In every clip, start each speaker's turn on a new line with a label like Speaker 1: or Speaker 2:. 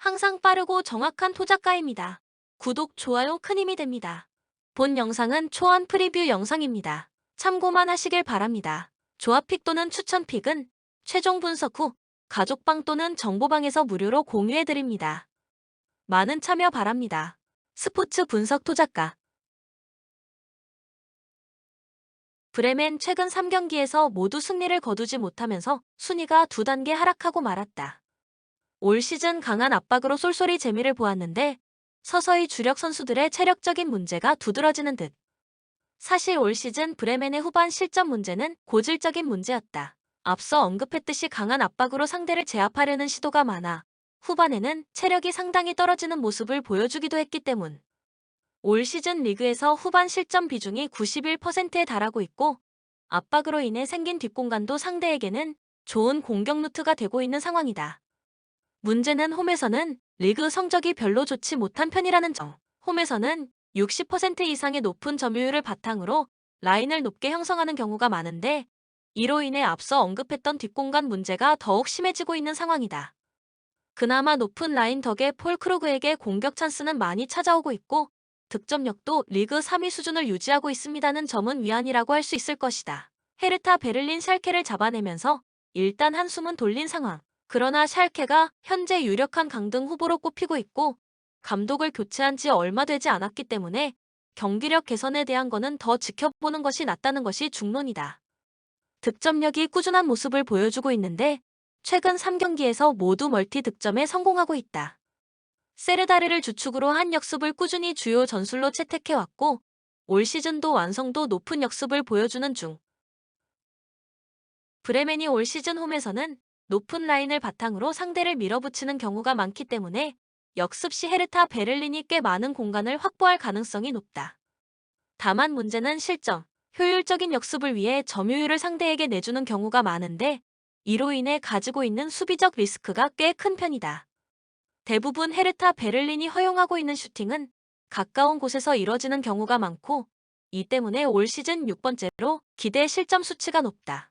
Speaker 1: 항상 빠르고 정확한 토작가입니다. 구독, 좋아요 큰 힘이 됩니다. 본 영상은 초안 프리뷰 영상입니다. 참고만 하시길 바랍니다. 조합픽 또는 추천픽은 최종 분석 후 가족방 또는 정보방에서 무료로 공유해드립니다. 많은 참여 바랍니다. 스포츠 분석 토작가 브레멘 최근 3경기에서 모두 승리를 거두지 못하면서 순위가 2단계 하락하고 말았다. 올 시즌 강한 압박으로 쏠쏠이 재미를 보았는데 서서히 주력 선수들의 체력적인 문제가 두드러지는 듯. 사실 올 시즌 브레멘의 후반 실점 문제는 고질적인 문제였다. 앞서 언급했듯이 강한 압박으로 상대를 제압하려는 시도가 많아 후반에는 체력이 상당히 떨어지는 모습을 보여주기도 했기 때문. 올 시즌 리그에서 후반 실점 비중이 91%에 달하고 있고 압박으로 인해 생긴 뒷공간도 상대에게는 좋은 공격 루트가 되고 있는 상황이다. 문제는 홈에서는 리그 성적이 별로 좋지 못한 편이라는 점. 홈에서는 60% 이상의 높은 점유율을 바탕으로 라인을 높게 형성하는 경우가 많은데 이로 인해 앞서 언급했던 뒷공간 문제가 더욱 심해지고 있는 상황이다. 그나마 높은 라인 덕에 폴 크루그에게 공격 찬스는 많이 찾아오고 있고 득점력도 리그 3위 수준을 유지하고 있습니다는 점은 위안이라고 할 수 있을 것이다. 헤르타 베를린 샬케를 잡아내면서 일단 한숨은 돌린 상황. 그러나 샬케가 현재 유력한 강등 후보로 꼽히고 있고 감독을 교체한 지 얼마 되지 않았기 때문에 경기력 개선에 대한 거는 더 지켜보는 것이 낫다는 것이 중론이다. 득점력이 꾸준한 모습을 보여주고 있는데 최근 3경기에서 모두 멀티 득점에 성공하고 있다. 세르다르를 주축으로 한 역습을 꾸준히 주요 전술로 채택해왔고 올 시즌도 완성도 높은 역습을 보여주는 중. 브레멘이 올 시즌 홈에서는 높은 라인을 바탕으로 상대를 밀어붙이는 경우가 많기 때문에 역습 시 헤르타 베를린이 꽤 많은 공간을 확보할 가능성이 높다. 다만 문제는 실점, 효율적인 역습을 위해 점유율을 상대에게 내주는 경우가 많은데 이로 인해 가지고 있는 수비적 리스크가 꽤 큰 편이다. 대부분 헤르타 베를린이 허용하고 있는 슈팅은 가까운 곳에서 이뤄지는 경우가 많고 이 때문에 올 시즌 6번째로 기대 실점 수치가 높다.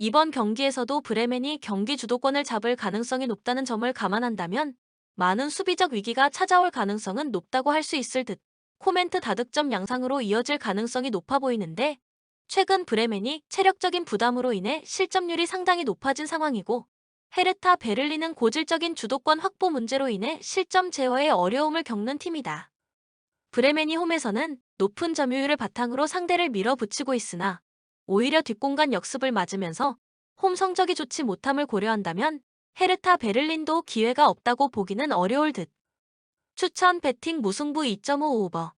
Speaker 1: 이번 경기에서도 브레멘이 경기 주도권을 잡을 가능성이 높다는 점을 감안한다면 많은 수비적 위기가 찾아올 가능성은 높다고 할 수 있을 듯 코멘트 다득점 양상으로 이어질 가능성이 높아 보이는데 최근 브레멘이 체력적인 부담으로 인해 실점률이 상당히 높아진 상황이고 헤르타 베를린은 고질적인 주도권 확보 문제로 인해 실점 제어에 어려움을 겪는 팀이다. 브레멘이 홈에서는 높은 점유율을 바탕으로 상대를 밀어붙이고 있으나 오히려 뒷공간 역습을 맞으면서 홈 성적이 좋지 못함을 고려한다면 헤르타 베를린도 기회가 없다고 보기는 어려울 듯. 추천 배팅 무승부 2.5 오버.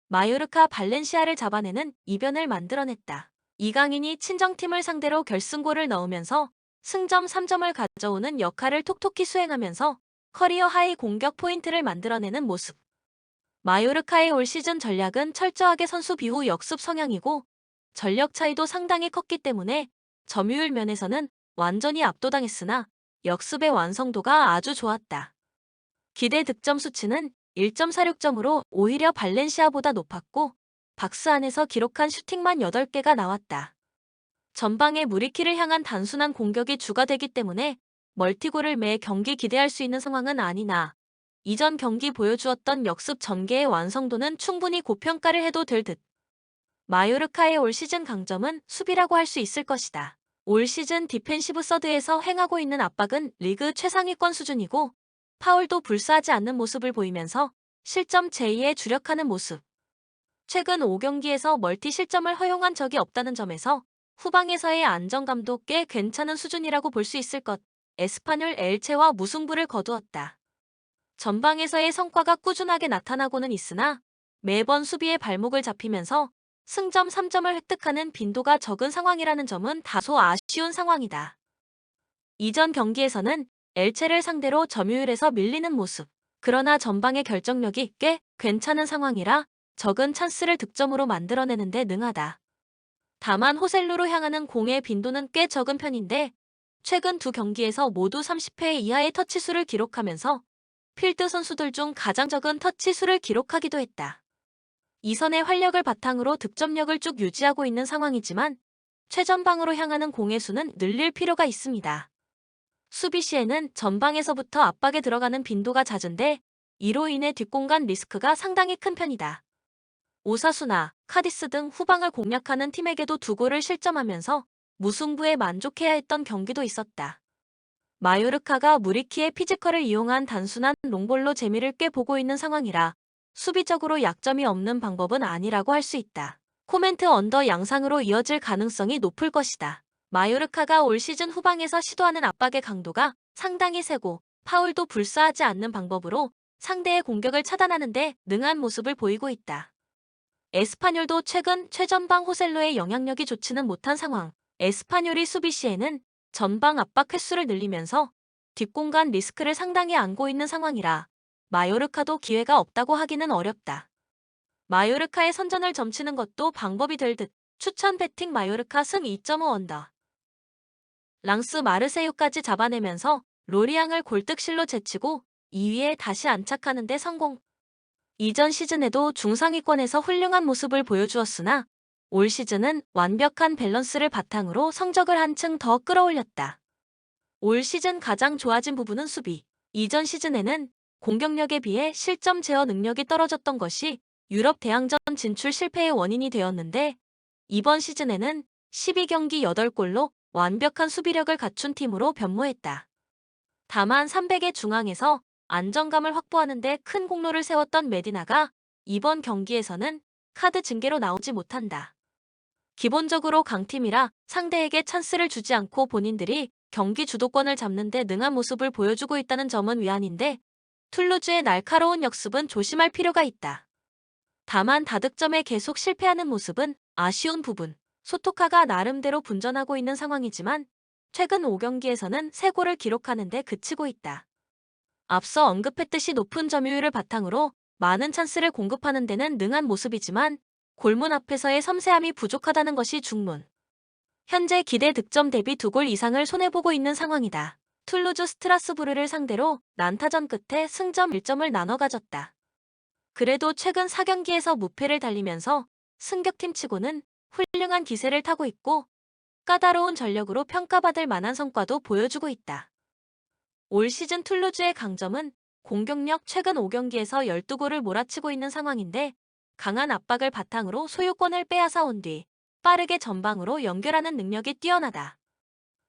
Speaker 1: 마요르카 발렌시아를 잡아내는 이변을 만들어냈다. 이강인이 친정팀을 상대로 결승골을 넣으면서 승점 3점을 가져오는 역할을 톡톡히 수행하면서 커리어 하이 공격 포인트를 만들어내는 모습. 마요르카의 올 시즌 전략은 철저하게 선수 비호 역습 성향이고 전력 차이도 상당히 컸기 때문에 점유율 면에서는 완전히 압도당했으나 역습의 완성도가 아주 좋았다. 기대 득점 수치는 1.46점으로 오히려 발렌시아보다 높았고 박스 안에서 기록한 슈팅만 8개가 나왔다. 전방에 무리키를 향한 단순한 공격이 주가 되기 때문에 멀티골을 매 경기 기대할 수 있는 상황은 아니나 이전 경기 보여주었던 역습 전개의 완성도는 충분히 고평가를 해도 될 듯. 마요르카의 올 시즌 강점은 수비라고 할 수 있을 것이다. 올 시즌 디펜시브 서드에서 행하고 있는 압박은 리그 최상위권 수준이고 파울도 불사하지 않는 모습을 보이면서 실점 제의에 주력하는 모습. 최근 5경기에서 멀티 실점을 허용한 적이 없다는 점에서 후방에서의 안정감도 꽤 괜찮은 수준이라고 볼 수 있을 것. 에스파뇰 엘체와 무승부를 거두었다. 전방에서의 성과가 꾸준하게 나타나고는 있으나 매번 수비에 발목을 잡히면서 승점 3점을 획득하는 빈도가 적은 상황이라는 점은 다소 아쉬운 상황이다. 이전 경기에서는 엘체를 상대로 점유율에서 밀리는 모습. 그러나 전방의 결정력이 꽤 괜찮은 상황이라 적은 찬스를 득점으로 만들어내는 데 능하다. 다만 호셀루로 향하는 공의 빈도는 꽤 적은 편인데 최근 두 경기에서 모두 30회 이하의 터치 수를 기록하면서 필드 선수들 중 가장 적은 터치 수를 기록하기도 했다. 이선의 활력을 바탕으로 득점력을 쭉 유지하고 있는 상황이지만 최전방으로 향하는 공의 수는 늘릴 필요가 있습니다. 수비 시에는 전방에서부터 압박에 들어가는 빈도가 잦은데 이로 인해 뒷공간 리스크가 상당히 큰 편이다. 오사수나 카디스 등 후방을 공략하는 팀에게도 두 골을 실점하면서 무승부에 만족해야 했던 경기도 있었다. 마요르카가 무리키의 피지컬을 이용한 단순한 롱볼로 재미를 꽤 보고 있는 상황이라 수비적으로 약점이 없는 방법은 아니라고 할 수 있다. 코멘트 언더 양상으로 이어질 가능성이 높을 것이다. 마요르카가 올 시즌 후방에서 시도하는 압박의 강도가 상당히 세고 파울도 불사하지 않는 방법으로 상대의 공격을 차단하는 데 능한 모습을 보이고 있다. 에스파뇰도 최근 최전방 호셀로의 영향력이 좋지는 못한 상황. 에스파뇰이 수비 시에는 전방 압박 횟수를 늘리면서 뒷공간 리스크를 상당히 안고 있는 상황이라 마요르카도 기회가 없다고 하기는 어렵다. 마요르카의 선전을 점치는 것도 방법이 될 듯. 추천 배팅 마요르카 승 2.5 언더. 랑스 마르세유까지 잡아내면서 로리앙을 골득실로 제치고 2위에 다시 안착하는 데 성공. 이전 시즌에도 중상위권에서 훌륭한 모습을 보여주었으나 올 시즌은 완벽한 밸런스를 바탕으로 성적을 한층 더 끌어올렸다. 올 시즌 가장 좋아진 부분은 수비. 이전 시즌에는 공격력에 비해 실점 제어 능력이 떨어졌던 것이 유럽 대항전 진출 실패의 원인이 되었는데 이번 시즌에는 12경기 8골로 완벽한 수비력을 갖춘 팀으로 변모했다. 다만 300의 중앙에서 안정감을 확보하는 데 큰 공로를 세웠던 메디나가 이번 경기에서는 카드 징계로 나오지 못한다. 기본적으로 강팀이라 상대에게 찬스를 주지 않고 본인들이 경기 주도권을 잡는 데 능한 모습을 보여주고 있다는 점은 위안인데 툴루즈의 날카로운 역습은 조심할 필요가 있다. 다만 다득점에 계속 실패하는 모습은 아쉬운 부분. 소토카가 나름대로 분전하고 있는 상황이지만 최근 5경기에서는 3골을 기록하는 데 그치고 있다. 앞서 언급했듯이 높은 점유율을 바탕으로 많은 찬스를 공급하는 데는 능한 모습이지만 골문 앞에서의 섬세함이 부족하다는 것이 중문. 현재 기대 득점 대비 2골 이상을 손해보고 있는 상황이다. 툴루즈 스트라스부르를 상대로 난타전 끝에 승점 1점을 나눠 가졌다. 그래도 최근 4경기에서 무패를 달리면서 승격팀치고는 훌륭한 기세를 타고 있고 까다로운 전력으로 평가받을 만한 성과도 보여주고 있다. 올 시즌 툴루즈의 강점은 공격력 최근 5경기에서 12골을 몰아치고 있는 상황인데 강한 압박을 바탕으로 소유권을 빼앗아 온 뒤 빠르게 전방으로 연결하는 능력이 뛰어나다.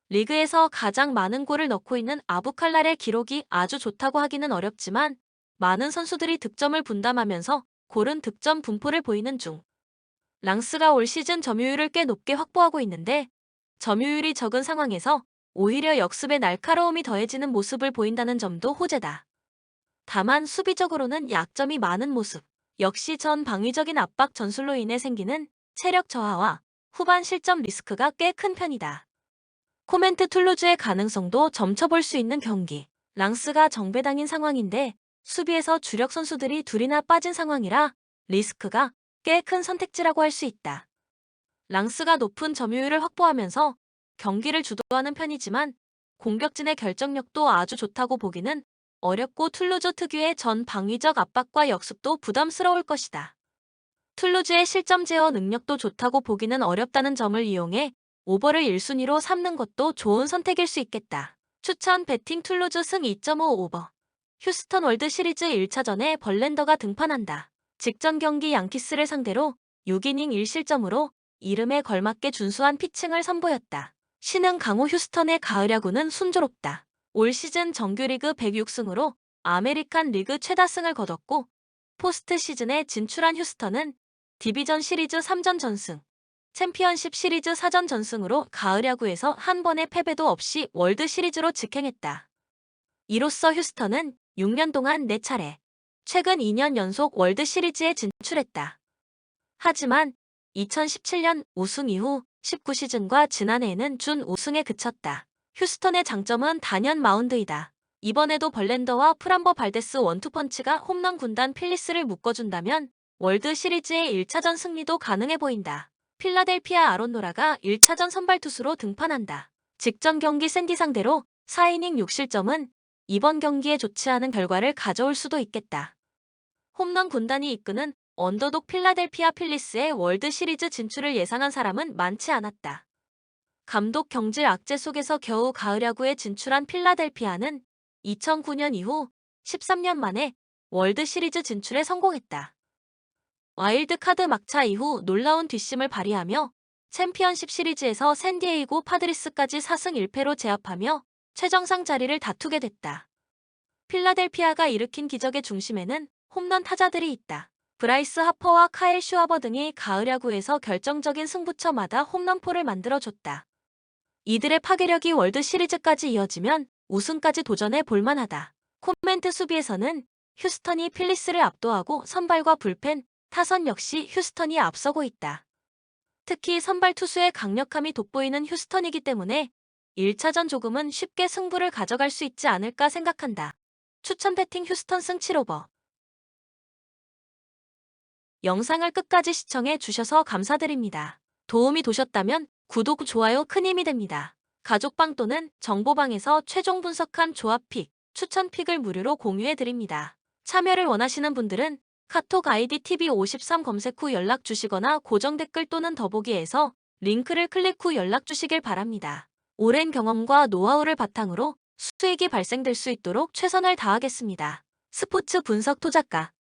Speaker 1: 리그에서 가장 많은 골을 넣고 있는 아부칼랄의 기록이 아주 좋다고 하기는 어렵지만 많은 선수들이 득점을 분담하면서 고른 득점 분포를 보이는 중. 랑스가 올 시즌 점유율을 꽤 높게 확보하고 있는데 점유율이 적은 상황에서 오히려 역습의 날카로움이 더해지는 모습을 보인다는 점도 호재다. 다만 수비적으로는 약점이 많은 모습. 역시 전 방위적인 압박 전술로 인해 생기는 체력 저하와 후반 실점 리스크가 꽤 큰 편이다. 코멘트 툴루즈의 가능성도 점쳐볼 수 있는 경기. 랑스가 정배당인 상황인데 수비에서 주력 선수들이 둘이나 빠진 상황이라 리스크가 꽤 큰 선택지라고 할 수 있다. 랑스가 높은 점유율을 확보하면서 경기를 주도하는 편이지만 공격진의 결정력도 아주 좋다고 보기는 어렵고 툴루즈 특유의 전 방위적 압박과 역습도 부담스러울 것이다. 툴루즈의 실점 제어 능력도 좋다고 보기는 어렵다는 점을 이용해 오버를 1순위로 삼는 것도 좋은 선택일 수 있겠다. 추천 배팅 툴루즈 승 2.5 오버. 휴스턴 월드 시리즈 1차전에 벌렌더가 등판한다. 직전 경기 양키스를 상대로 6이닝 1실점으로 이름에 걸맞게 준수한 피칭을 선보였다. 신흥 강호 휴스턴의 가을 야구는 순조롭다. 올 시즌 정규리그 106승으로 아메리칸 리그 최다승을 거뒀고 포스트 시즌에 진출한 휴스턴은 디비전 시리즈 3전 전승, 챔피언십 시리즈 4전 전승으로 가을 야구에서 한 번의 패배도 없이 월드 시리즈로 직행했다. 이로써 휴스턴은 6년 동안 4차례, 최근 2년 연속 월드 시리즈에 진출했다. 하지만 2017년 우승 이후 19시즌과 지난해에는 준 우승에 그쳤다. 휴스턴의 장점은 단연 마운드이다. 이번에도 벌렌더와 프람버 발데스 원투펀치가 홈런 군단 필리스를 묶어준다면 월드 시리즈의 1차전 승리도 가능해 보인다. 필라델피아 아론노라가 1차전 선발 투수로 등판한다. 직전 경기 샌디 상대로 4이닝 6실점은 이번 경기에 좋지 않은 결과를 가져올 수도 있겠다. 홈런 군단이 이끄는 언더독 필라델피아 필리스의 월드 시리즈 진출을 예상한 사람은 많지 않았다. 감독 경질 악재 속에서 겨우 가을 야구에 진출한 필라델피아는 2009년 이후 13년 만에 월드 시리즈 진출에 성공했다. 와일드카드 막차 이후 놀라운 뒷심을 발휘하며 챔피언십 시리즈에서 샌디에이고 파드리스까지 4승 1패로 제압하며 최정상 자리를 다투게 됐다. 필라델피아가 일으킨 기적의 중심에는 홈런 타자들이 있다. 브라이스 하퍼와 카일 슈와버 등이 가을 야구에서 결정적인 승부처마다 홈런포를 만들어줬다. 이들의 파괴력이 월드 시리즈까지 이어지면 우승까지 도전해 볼만하다. 코멘트 수비에서는 휴스턴이 필리스를 압도하고 선발과 불펜, 타선 역시 휴스턴이 앞서고 있다. 특히 선발 투수의 강력함이 돋보이는 휴스턴이기 때문에 1차전 조금은 쉽게 승부를 가져갈 수 있지 않을까 생각한다. 추천 배팅 휴스턴 승 7오버. 영상을 끝까지 시청해 주셔서 감사드립니다. 도움이 되셨다면 구독, 좋아요 큰 힘이 됩니다. 가족방 또는 정보방에서 최종 분석한 조합 픽, 추천 픽을 무료로 공유해 드립니다. 참여를 원하시는 분들은 카톡 아이디 TV53 검색 후 연락 주시거나 고정 댓글 또는 더보기에서 링크를 클릭 후 연락 주시길 바랍니다. 오랜 경험과 노하우를 바탕으로 수익이 발생될 수 있도록 최선을 다하겠습니다. 스포츠 분석 투자가